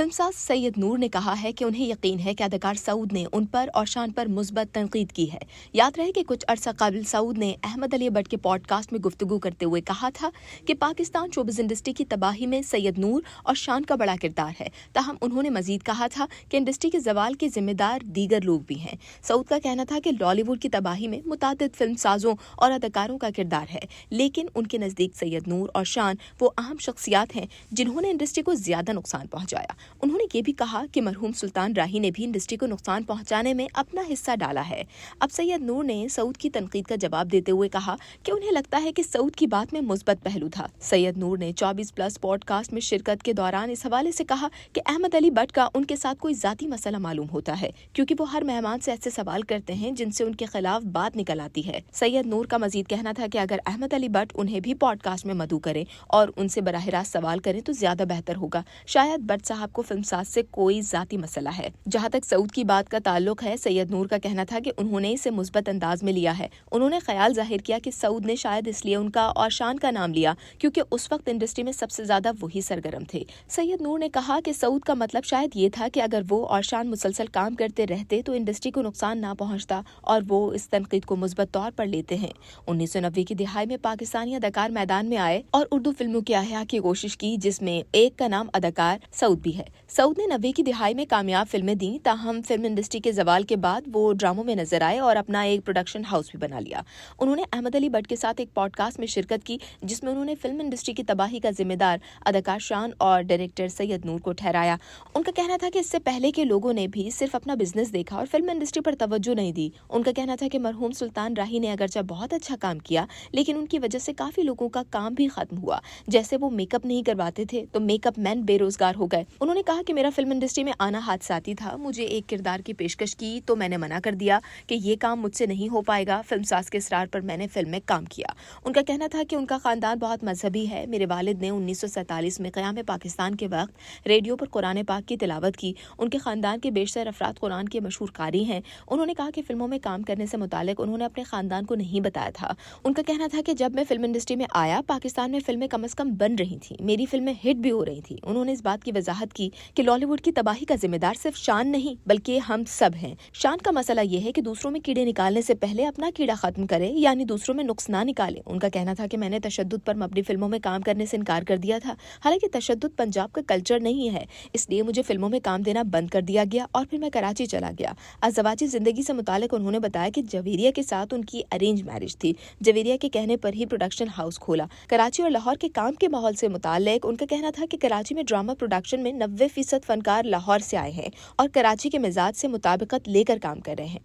फिल्मसाज सैयद नूर ने कहा है कि उन्हें यकीन है कि अदाकार सऊद ने उन पर और शान पर मुस्बत तनकीद की है। याद रहे कि कुछ अरसा कबल सऊद ने अहमद अली बट के पॉडकास्ट में गुफ्तगू करते हुए कहा था कि पाकिस्तान शोबिज़ इंडस्ट्री की तबाही में सैयद नूर और शान का बड़ा किरदार है। ताहम उन्होंने मजीद कहा था कि इंडस्ट्री के जवाल के जिम्मेदार दीगर लोग भी हैं। सऊद का कहना था कि लॉलीवुड की तबाही में मुतादिद फिल्मसाजों और अदाकारों का किरदार है, लेकिन उनके नज़दीक सैयद नूर और शान वो अहम शख्सियात हैं जिन्होंने इंडस्ट्री को ज्यादा नुकसान पहुंचाया। उन्होंने ये भी कहा कि मरहूम सुल्तान राही ने भी इंडस्ट्री को नुकसान पहुंचाने में अपना हिस्सा डाला है। अब सैयद नूर ने सऊद की तनकीद का जवाब देते हुए कहा कि उन्हें लगता है कि सऊद की बात में मुस्बत पहलू था। सैयद नूर ने 24+ पॉडकास्ट में शिरकत के दौरान इस हवाले से कहा कि अहमद अली बट का उनके साथ कोई जाती मसला मालूम होता है, क्योंकि वो हर मेहमान से ऐसे सवाल करते हैं जिनसे उनके खिलाफ बात निकल आती है। सैयद नूर का मजीद कहना था कि अगर अहमद अली बट उन्हें भी पॉडकास्ट में मदऊ करें और उनसे बराह रास्त सवाल करें तो ज्यादा बेहतर होगा। शायद बट साहब को फिल्मसाज से कोई जाती मसला है। जहां तक सऊद की बात का ताल्लुक है, सैयद नूर का कहना था कि उन्होंने इसे मुस्बत अंदाज में लिया है। उन्होंने ख्याल जाहिर किया कि सऊद ने शायद इसलिए उनका और शान का नाम लिया क्योंकि उस वक्त इंडस्ट्री में सबसे ज्यादा वही सरगर्म थे। सैयद नूर ने कहा कि सऊद का मतलब शायद ये था कि अगर वो और शान मुसलसल काम करते रहते तो इंडस्ट्री को नुकसान ना पहुंचता, और वो इस तनकीद को मुस्बत तौर पर लेते हैं। 1990 की दिहाई में पाकिस्तानी अदाकार मैदान में आए और उर्दू फिल्मों की अहया की कोशिश की, जिसमें एक का नाम अदाकार सऊद भी है। सऊद ने 90 की दिहाई में कामयाब फिल्में दी, ताहम फिल्म इंडस्ट्री के जवाल के बाद वो ड्रामों में नजर आए और अपना एक प्रोडक्शन हाउस भी बना लिया। उन्होंने अहमद अली बट के साथ एक पॉडकास्ट में शिरकत की, जिसमें उन्होंने फिल्म इंडस्ट्री की तबाही का जिम्मेदार अदाकार शान और डायरेक्टर सैयद नूर को ठहराया। उनका कहना था कि इससे पहले के लोगों ने भी सिर्फ अपना बिजनेस देखा और फिल्म इंडस्ट्री पर तवज्जो नहीं दी। उनका कहना था कि मरहूम सुल्तान राही ने अगरचे बहुत अच्छा काम किया, लेकिन उनकी वजह से काफी लोगों का काम भी खत्म हुआ। जैसे वो मेकअप नहीं करवाते थे तो मेकअप मैन बेरोजगार हो गए। उन्होंने कहा कि मेरा फिल्म इंडस्ट्री में आना हादसाती था। मुझे एक किरदार की पेशकश की तो मैंने मना कर दिया कि ये काम मुझसे नहीं हो पाएगा। फिल्मसाज के इसरार पर मैंने फिल्म में काम किया। उनका कहना था कि उनका खानदान बहुत मजहबी है। मेरे वालिद ने 1947 में क़याम पाकिस्तान के वक्त रेडियो पर कुरान पाक की तिलावत की। उनके खानदान के बेशतर अफराद कुरान के मशहूर कारी हैं। उन्होंने कहा कि फिल्मों में काम करने से मुतालिक उन्होंने अपने खानदान को नहीं बताया था। उनका कहना था कि जब मैं फिल्म इंडस्ट्री में आया, पाकिस्तान में फिल्में कम से कम बन रही थी, मेरी फिल्में हिट भी हो रही थी। उन्होंने इस बात की वजाहत की कि लॉलीवुड की तबाही का जिम्मेदार सिर्फ शान नहीं बल्कि हम सब हैं। शान का मसला यह है कि दूसरों में कीड़े निकालने से पहले अपना कीड़ा खत्म करे, यानी दूसरों में नुक्स ना निकाले। उनका कहना था कि मैंने तशद्दुद पर मबनी फिल्मों में काम करने से इनकार कर दिया था। हालांकि तशद्दुद पंजाब का कल्चर नहीं है, इसलिए मुझे फिल्मों में काम देना बंद कर दिया गया और फिर मैं कराची चला गया। अज़वाजी जिंदगी से मुतालिक उन्होंने बताया कि जवेरिया के साथ उनकी अरेंज मैरिज थी। जवेरिया के कहने पर ही प्रोडक्शन हाउस खोला। कराची और लाहौर के काम के माहौल से मुतालिक उनका कहना था कि कराची में ड्रामा प्रोडक्शन में 90% फनकार लाहौर से आए हैं और कराची के मिजाज से मुताबिकत लेकर काम कर रहे हैं।